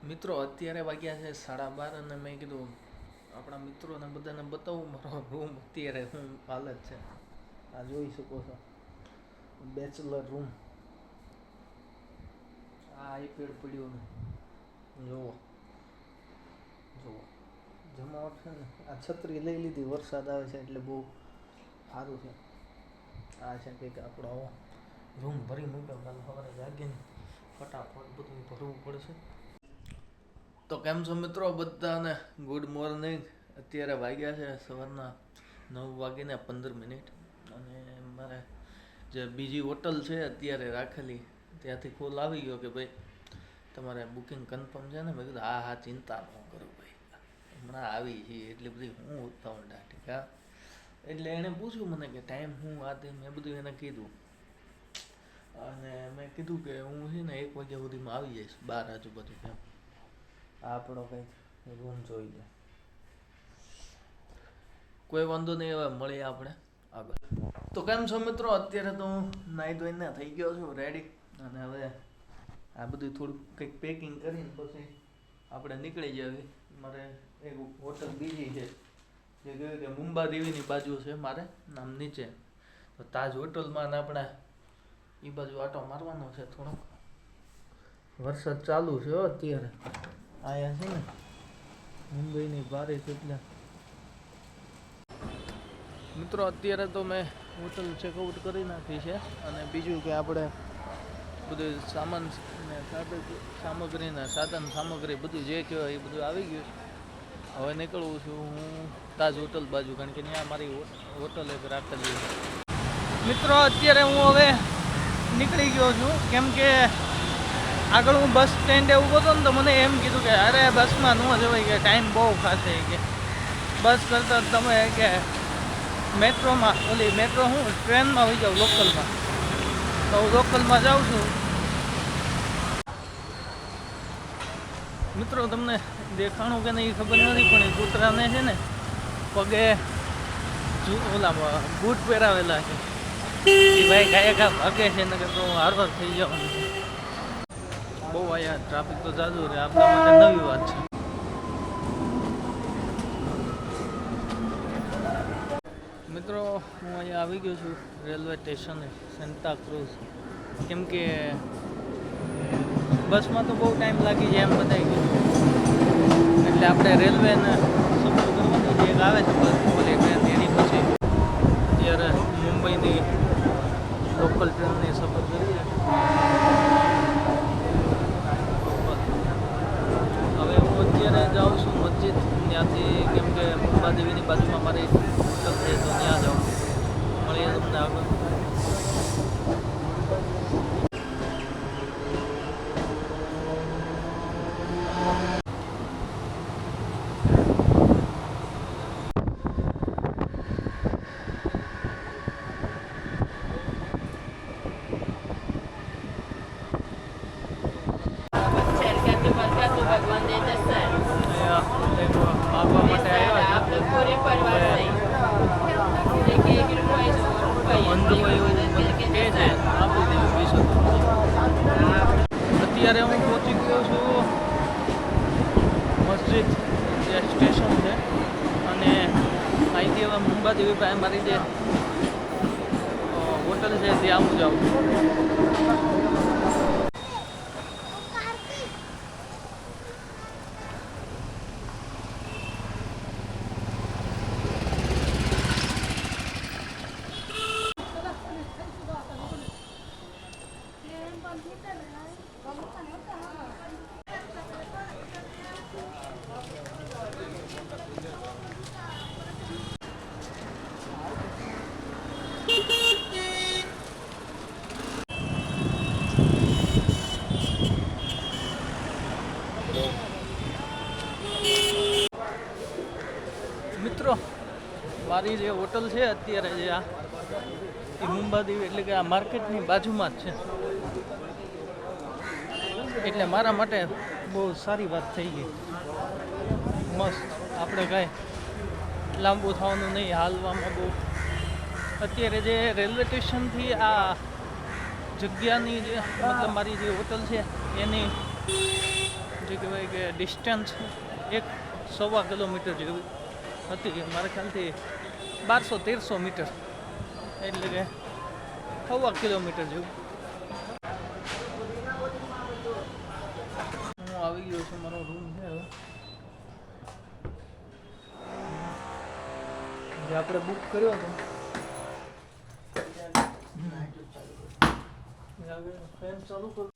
મિત્રો અત્યારે વાગ્યા છે 12:30 અને મેં કીધું આપણા મિત્રોને બધાને બતાવું મારો રૂમ અત્યારે હું હાલત છે. આ જોઈ શકો છો, બેચલર રૂમ. આ આઈપેડ પડ્યું ને જોવો જોવો જમાવટ છે ને. આ છત્રી લઈ લીધી, વરસાદ આવે છે એટલે બહુ સારું છે. આ છે કંઈક આપણો રૂમ ભરી મૂક્યો, કાલે સવારે જાગીને ફટાફટ બધું ભરવું પડશે. તો કેમ છો મિત્રો બધાને, ગુડ મોર્નિંગ. અત્યારે વાગ્યા છે સવારના 9:15 અને મારે જે બીજી હોટલ છે અત્યારે રાખેલી ત્યાંથી કોલ આવી ગયો કે ભાઈ તમારે બુકિંગ કન્ફર્મ છે ને. મેં કીધું હા ચિંતા ન કરો ભાઈ, હમણાં આવી છીએ એટલી બધી હું ઉતાવળ ઠીક. હા, એટલે એણે પૂછ્યું મને કે ટાઈમ હું આ તે મેં બધું એને કીધું અને મેં કીધું કે હું છે ને 1 વાગ્યા સુધીમાં આવી જઈશ 12 આજુબાજુ. એમ આપણો કંઈક રૂમ જોઈ લે, કોઈ વાંધો નહીં. હવે મળીએ આપણે આગળ. તો કેમ છો મિત્રો, અત્યારે તો હું નાહી ધોઈને થઈ ગયો છું રેડી, અને હવે આ બધું થોડુંક કંઈક પેકિંગ કરીને પછી આપણે નીકળી જઈએ. મારે એક હોટલ બીજી છે જે કહેવાય કે મુંબાદેવીની બાજુ છે, મારે નામ નીચે તો તાજ હોટલમાં આપણે એ બાજુ આટો મારવાનો છે. થોડોક વરસાદ ચાલુ છે અત્યારે અહીંયા છે ને મુંબઈની બારીશ એટલે. મિત્રો અત્યારે તો મેં હોટલ ચેકઆઉટ કરી નાખી છે અને બીજું કે આપણે બધું સામાન ને સામગ્રીને સાધન સામગ્રી બધું જે કહેવાય એ બધું આવી ગયું. હવે નીકળવું છું હું તાજ હોટલ બાજુ, કારણ કે ત્યાં મારી હોટલ એક રાખેલી છે. મિત્રો અત્યારે હું હવે નીકળી ગયો છું, કેમ કે આગળ હું બસ સ્ટેન્ડે ઊભો હતો ને તો મને એમ કીધું કે અરે બસમાં ન જવાય, કે ટાઈમ બહુ ખાશે, કે બસ કરતાં તમે કે મેટ્રોમાં મેટ્રો હું ટ્રેનમાં આવી જાઉં લોકલમાં. તો હું લોકલમાં જાઉં છું. મિત્રો તમને દેખાણું કે નહીં ખબર નથી, પણ એ કૂતરાને છે ને પગે ઓલા બૂટ પહેરાવેલા છે. એ ભાઈ કાંઈ ભાગે છે ને, તો હારવાર થઈ જવાનું છે. બહુ અહીંયા ટ્રાફિક તો જાજુ રહે, આપણા માટે નવી વાત છે. મિત્રો હું અહીંયા આવી ગયો છું રેલવે સ્ટેશને સેન્ટા ક્રુઝ, કેમ કે બસમાં તો બહુ ટાઈમ લાગી જાય એમ બતાવી ગયું, એટલે આપણે રેલવેને સફર કરવાની જે એક આવે છે બસ ઓલી ટ્રેન, એની પછી અત્યારે મુંબઈની લોકલ ટ્રેનની સફર કરીએ. હવે હું અત્યારે જાઉં છું મસ્જિદ ત્યાંથી, કેમ કે મુંબાદેવીની બાજુમાં મારી હોટલ છે તો ત્યાં જાઉં. મળીએ તમને આગળ. માગવા માટે આવ્યા છે. અત્યારે હું પહોંચી ગયો છું મસ્જિદ જે સ્ટેશન છે, અને અહીંથી હવે મુંબાદેવી પાસે મારી જે હોટલ છે ત્યાં હું જાઉં છું. મિત્રો મારી જે હોટલ છે અત્યારે જે આ એ મુંબાદેવી એટલે કે આ માર્કેટની બાજુમાં જ છે, એટલે મારા માટે બહુ સારી વાત થઈ ગઈ. મસ્ત, આપણે કાંઈ લાંબુ થવાનું નહીં, હાલવામાં બહુ. અત્યારે જે રેલવે સ્ટેશનથી આ જગ્યાની જે મતલબ મારી જે હોટલ છે એની જે કહેવાય કે ડિસ્ટન્સ 1.25 કિલોમીટર જેવી હતી, મારા ખ્યાલથી 1200-1300 મીટર, એટલે કે 1.25 કિલોમીટર જેવું. હું આવી ગયો છું, મારો રૂમ છે હવે, જે આપણે બુક કર્યો હતો. ફેન ચાલુ કરું.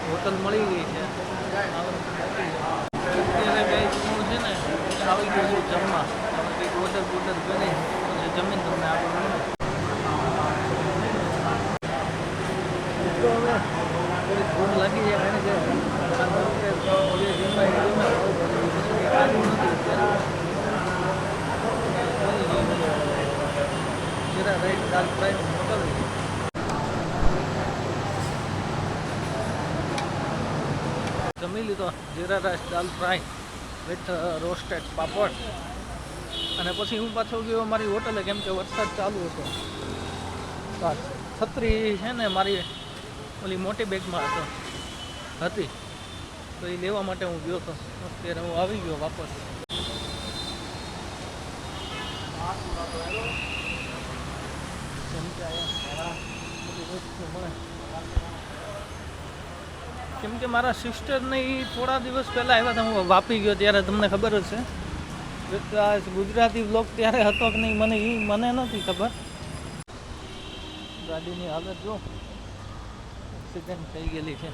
હોટલ મળી ગઈ છે. અત્યારે કંઈક હું છે ને આવી ગયું છું જમવા. કંઈક ઓર્ડર બોર્ડર કરી જમીન તમને આપણું ભૂખ લાગી જાય એને કે jeera rice dal fry hotel જમી લીધો. Jeera rice dal fry with roasted papad. અને પછી હું પાછો ગયો મારી હોટલે, કેમ કે વરસાદ ચાલુ હતો. છત્રી છે ને મારી ઓલી મોટી બેગમાં હતી, તો એ લેવા માટે હું ગયો હતો. અત્યારે હું આવી ગયો વાપસ. કેમ કે મારા સિસ્ટરને થોડા દિવસ પહેલાં આવ્યા હતા. હું વાપી ગયો ત્યારે તમને ખબર જ છે, ગુજરાતી બ્લોગ ત્યારે હતો કે નહીં મને નથી ખબર. ગાડીની હાલત જો એક્સિડન્ટ થઈ ગયેલી છે.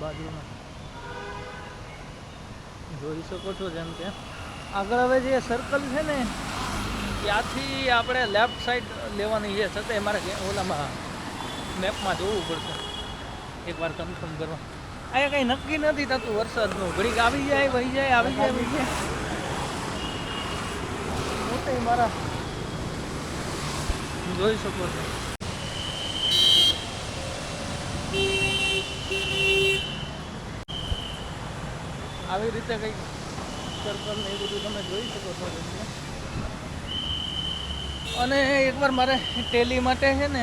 બાજુમાં જોઈ શકો છો. જેમ કે આગળ હવે જે સર્કલ છે ને ત્યાંથી આપણે લેફ્ટ સાઈડ લેવાની છે, છતાં મારે ઓલામાં મેપમાં જોવું પડશે એકવાર કન્ફર્મ કરવા. અહીંયા કંઈ નક્કી નથી થતું વરસાદનું. ઘડીક આવી જાય વહી જાય, આવી જાય વહી જાય. મોટે મારા જોઈ શકો છો. આવી રીતે કંઈક સર્કલ ને એ બધું તમે જોઈ શકો છો. અને એકવાર મારે ટેલી માટે છે ને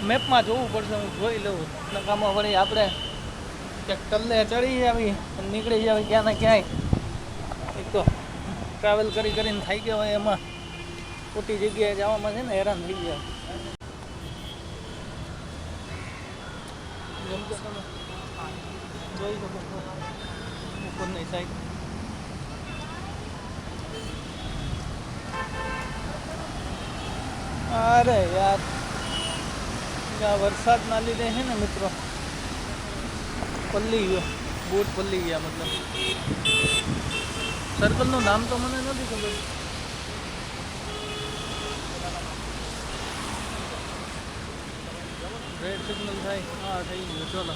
મેપમાં જોવું પડશે. હું જોઈ લઉં નકામાં વળી આપણે ક્યાંક ટલ્લે ચડી આવી અને નીકળી જાવી ક્યાં ને ક્યાંય. એક તો ટ્રાવેલ કરીને થઈ ગયો હોય, એમાં ખોટી જગ્યાએ જવામાં છે ને હેરાન થઈ ગયા. જેમ કે તમે જોઈ શકો છો ઉપરની સાઈડ અરે યાર વરસાદના લીધે છે ને મિત્રો પલ્લી ગયો, બૂટ પલ્લી ગયા. મતલબ સર્કલનું નામ તો મને નથી ખબર. રેડ સિગ્નલ થાય, હા થઈ ગયું. ચલો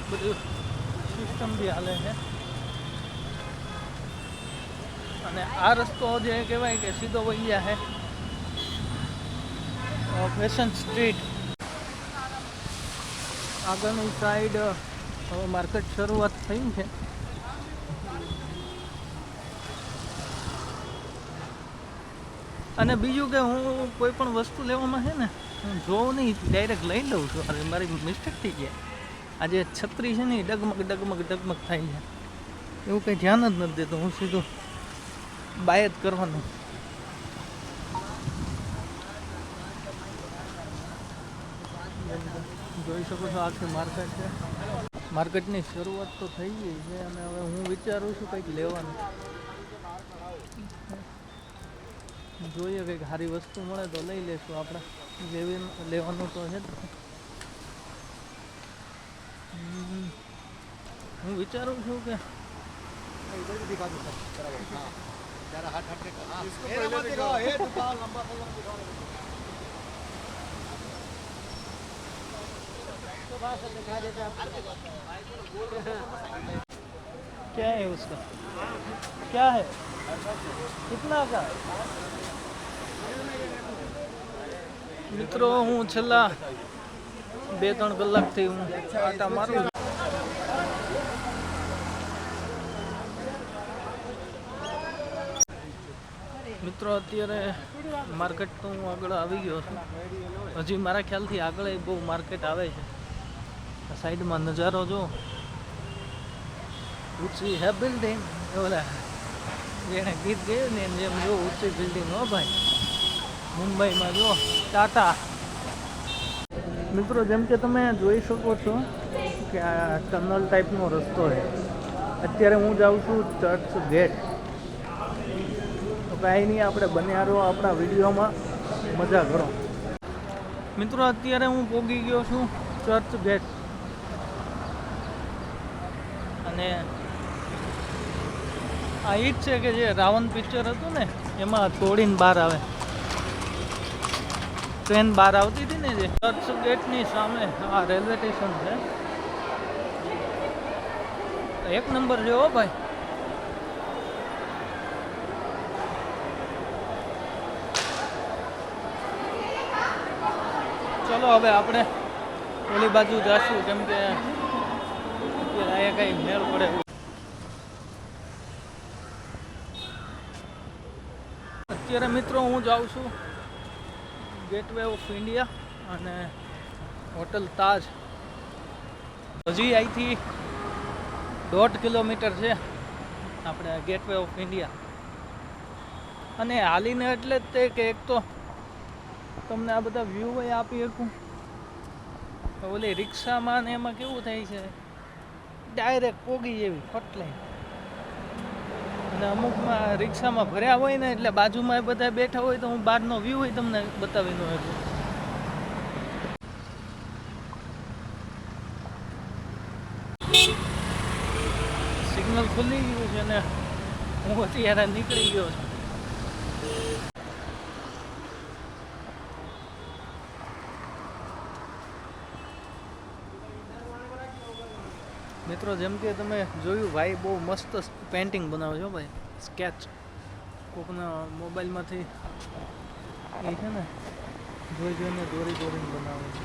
બધું સિસ્ટમ બી હાલે છે. અને આ રસ્તો જે કહેવાય કે સીધો વહી ગયા છે ફેશન સ્ટ્રીટ. આગળની સાઈડ હવે માર્કેટ શરૂઆત થઈ છે. અને બીજું કે હું કોઈ પણ વસ્તુ લેવામાં છે ને હું જોઉં નહીં, ડાયરેક્ટ લઈ લઉં છું. અરે મારી મિસ્ટેક થઈ ગયા. આજે છત્રી છે ને ડગમગ થાય છે, એવું કંઈ ધ્યાન જ નથી દેતો. હું સીધું બાય જ કરવાનું. જોઈ શકો છો આખી માર્કેટ છે. માર્કેટની શરૂઆત તો થઈ ગઈ છે અને હવે હું વિચારું છું કંઈક લેવાનું. જોઈએ કંઈક સારી વસ્તુ મળે તો લઈ લેશું. આપણે લેવાનું તો છે જ. હું વિચારું છું કે क्या है उसका क्या है कितना का મિત્રો હું છેલ્લા 2-3 કલાકથી હું આટા મારું છું. મિત્રો અત્યારે માર્કેટ તો હું આગળ આવી ગયો છું. હજી મારા ખ્યાલથી આગળ બહુ માર્કેટ આવે છે. સાઈડમાં નજારો જો ઊંચી હે બિલ્ડિંગ ઓલા જેણે ગીત ગાયું ને જેમ જો ઊંચી બિલ્ડિંગ હો ભાઈ મુંબઈમાં જો ટાટા. મિત્રો જેમ કે તમે જોઈ શકો છો કે આ ટનલ ટાઈપનો રસ્તો છે. અત્યારે હું જાઉં છું ચર્ચ ગેટ. તો કાંઈ નહીં, આપણે બન્યા રહો આપણા વિડીયોમાં, મજા કરો. મિત્રો અત્યારે હું પહોંચી ગયો છું ચર્ચ ગેટ અને આ ઈ જ છે કે જે રાવણ પિક્ચર હતું ને એમાં તોડીને બહાર આવે, ટ્રેન બહાર આવતી હતી ને જે ચર્ચ ગેટની સામે આ રેલવે સ્ટેશન છે. એક નંબર છે હો ભાઈ. ચલો હવે આપણે ઓલી બાજુ જઈશું કેમ કે અહીંયા કઈ મેળ પડે. અત્યારે મિત્રો હું જાઉં છું ગેટવે ઓફ ઇન્ડિયા અને હોટલ તાજ. હજી અહીંથી 1.5 કિલોમીટર છે આપણે ગેટવે ઓફ ઇન્ડિયા. અને હાલીને એટલે જ તે કે એક તો તમને આ બધા વ્યૂ આપી શકું. ઓલી રિક્ષામાં ને એમાં કેવું થાય છે ડાયરેક્ટ પોગી જેવી ફટલે. અને અમુકમાં રિક્ષામાં ભર્યા હોય ને એટલે બાજુમાં બધા બેઠા હોય તો હું બહારનો વ્યૂ હોય તમને બતાવી દઉં એટલું. સિગ્નલ ખુલી ગયું છે ને હું અત્યારે નીકળી ગયો છું. મિત્રો જેમ કે તમે જોયું ભાઈ બહુ મસ્ત પેઇન્ટિંગ બનાવે છે ભાઈ, સ્કેચ. કોકના મોબાઈલમાંથી એ છે ને જોઈને દોરીને બનાવે છે.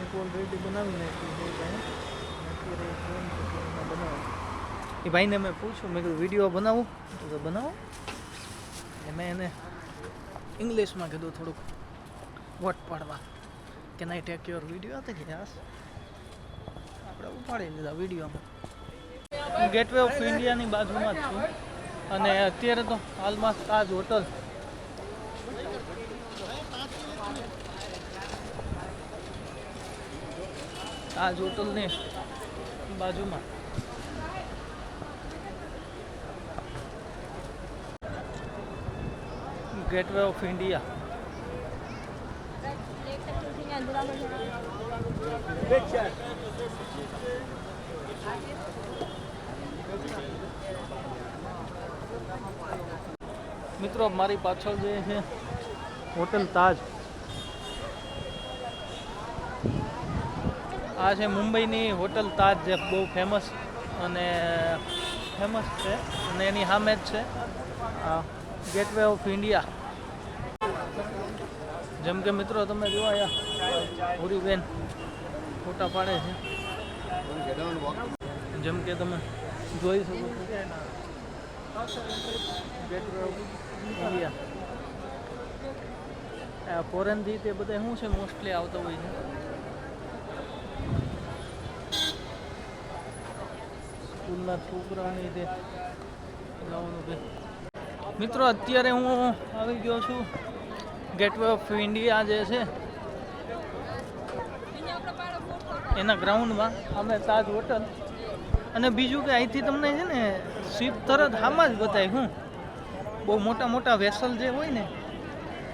એક ઓલરેડી બનાવી નાખ્યું છે ભાઈ, અત્યારે બનાવે. એ ભાઈને મેં પૂછ્યું, મેં કીધું વિડીયો બનાવું તો બનાવો. મેં એને ઇંગ્લિશમાં કીધું થોડુંક વોટ પાડવા કે નાઈ ટેક યોર વિડીયો હતા કે યાસ આપણે ઉપાડી લીધા વિડીયોમાં. હું ગેટવે ઓફ ઇન્ડિયાની બાજુમાં જ છું અને અત્યારે તો હાલમાં તાજ હોટલ તાજ હોટલની બાજુમાં ગેટવે ઓફ ઇન્ડિયા. મિત્રો મારી પાછળ જે છે હોટલ તાજ, આ છે મુંબઈની હોટલ તાજ જે બહુ ફેમસ છે અને એની સામે જ છે ગેટવે ઓફ ઇન્ડિયા. જેમ કે મિત્રો તમે જો અહીંયા પૂરીબેન ફોટા પાડે છે. જેમ કે તમે જોઈ શકો છો ગેટવે ઓફ ઇન્ડિયા. આ ફોરેનથી તે બધા શું છે મોસ્ટલી આવતા હોય છે. સ્કૂલના છોકરાની તે જવાનું છે. મિત્રો અત્યારે હું આવી ગયો છું ગેટવે ઓફ ઇન્ડિયા જે છે એના ગ્રાઉન્ડમાં, અમે તાજ હોટલ. અને બીજું કે અહીંથી તમને છે ને શિપ તરત આમાં જ બતાય. હું બહુ મોટા મોટા વેસલ જે હોય ને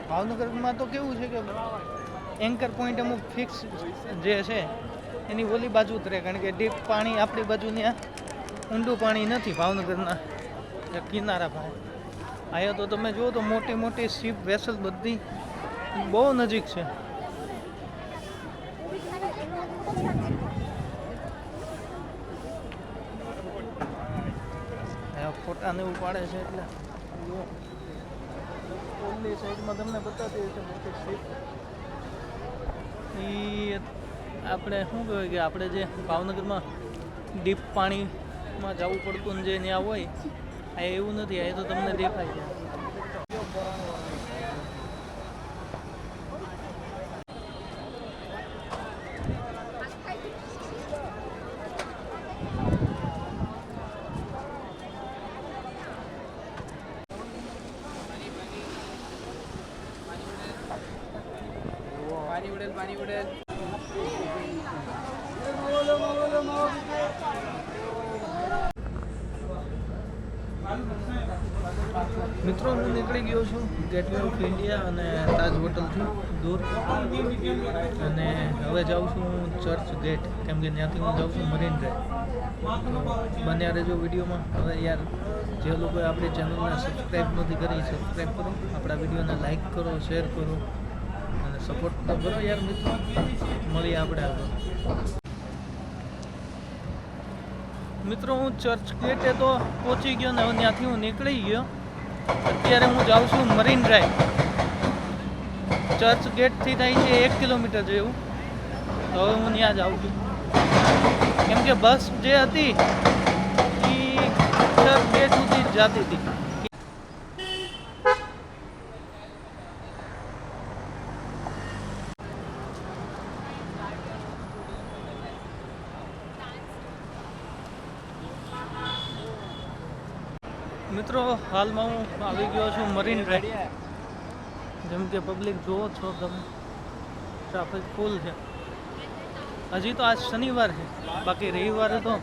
ભાવનગરમાં તો કેવું છે કે એન્કર પોઈન્ટ અમુક ફિક્સ જે છે એની ઓલી બાજુ ઉતરે, કારણ કે ડીપ પાણી આપણી બાજુ ત્યાં ઊંડું પાણી નથી ભાવનગરના કિનારા પાસે. અહીંયા તો તમે જુઓ તો મોટી મોટી શિપ વેસલ બધી બહુ નજીક છે. ફોટા ને એવું પાડે છે એટલે જો ઓલી સાઈડમાં તમને બતાવતી હશે મોટી સીટ એ આપણે શું કહેવાય કે આપણે જે ભાવનગરમાં ડીપ પાણીમાં જવું પડતું ને જે ત્યાં હોય આ એવું નથી, આ તો તમને દેખાય છે. પાણી ઉડેલ મિત્રો હું નીકળી ગયો છું ગેટવે ઓફ ઇન્ડિયા અને તાજ હોટલથી દૂર, અને હવે જાઉં છું ચર્ચ ગેટ, કેમ કે ત્યાંથી હું જાઉં છું મરીન ડ્રાઈવ. બન્યા રહેજો વિડીયોમાં. હવે યાર જે લોકોએ આપણી ચેનલને સબસ્ક્રાઈબ નથી કરી, સબસ્ક્રાઈબ કરો, આપણા વિડીયોને લાઈક કરો, શેર કરો અને સપોર્ટ તો કરો યાર મિત્રો. મળીએ આપણે આગળ. મિત્રો હું ચર્ચ ગેટે તો પહોંચી ગયો ને હવે ત્યાંથી હું નીકળી ગયો. અત્યારે હું જાઉં છું મરીન ડ્રાઈવ. ચર્ચ ગેટથી થાય છે 1 કિલોમીટર જેવું. તો હવે હું ત્યાં જાઉં છું, કેમ કે બસ જે હતી એ ચર્ચ ગેટ સુધી જ જતી હતી. મિત્રો હાલમાં હું આવી ગયો છું મરીન ડ્રાઈવ. જેમ કે પબ્લિક જુઓ છો તમે, ટ્રાફિક ફૂલ છે. હજી તો આજ શનિવાર છે, બાકી રવિવારે તો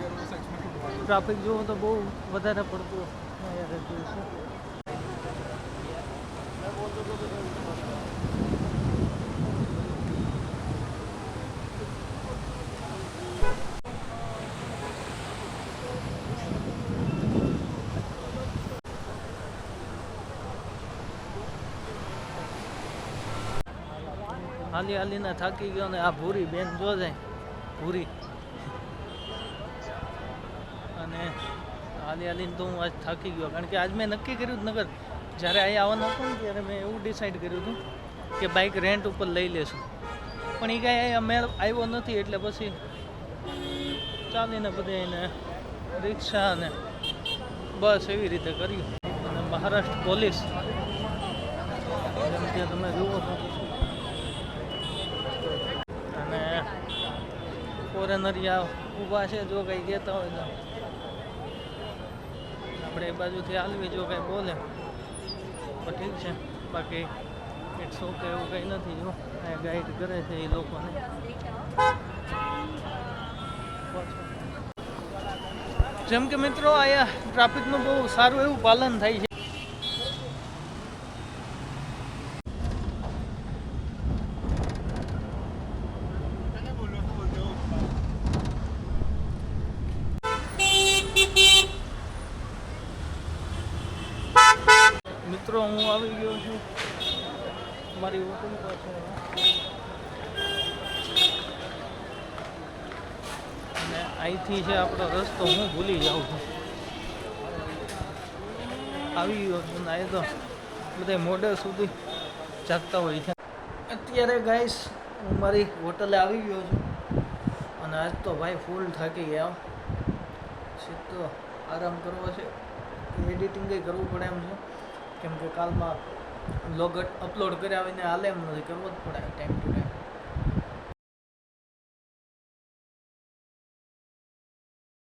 ટ્રાફિક જુઓ તો બહુ વધારે પડતું રહેતું છે. હાલી હાલીને થાકી ગયો ને આ ભૂરી બેન જો જાય ભૂરી, અને હાલી હાલીને તો હું આજ થાકી ગયો. કારણ કે આજ મેં નક્કી કર્યું નગર જ્યારે અહીં આવવાનું હતું ને ત્યારે મેં એવું ડિસાઈડ કર્યું હતું કે બાઇક રેન્ટ ઉપર લઈ લેશું, પણ એ કાંઈ અહીંયા મેળ આવ્યો નથી. એટલે પછી ચાલીને બધે એને રિક્ષા અને બસ એવી રીતે કર્યું. અને મહારાષ્ટ્ર પોલીસ જેમ કે તમે જુઓ છો, અને ફોરેનરિયા ઊભા છે. જો કંઈ કહેતા હોય તો આપણે એ બાજુથી હાલવી, જો કંઈ બોલે તો ઠીક છે, બાકી ઇટ્સ ઓકે, એવું કંઈ નથી. જો અહીંયા ગાઈડ કરે છે એ લોકોને. જેમ કે મિત્રો અહીંયા ટ્રાફિકનું બહુ સારું એવું પાલન થાય છે. મિત્રો હું આવી ગયો છું મારી હોટલ પાસે, અને અહીંથી છે આપણો રસ્તો. હું ભૂલી જાઉં છું. આવી ગયો છું ને એ તો બધા મોડે સુધી જાગતા હોય છે. અત્યારે ગાઈસ હું મારી હોટલે આવી ગયો છું, અને આજ તો ભાઈ ફૂલ થાકી ગયા. સીધો આરામ કરવો છે, એડિટિંગ કંઈ કરવું પડે એમ છે, કેમ કે કાલમાં વ્લોગ અપલોડ કર્યા આવીને હાલે એમ નથી, કરવો જ પડે ટાઈમ ટુ ટાઈમ.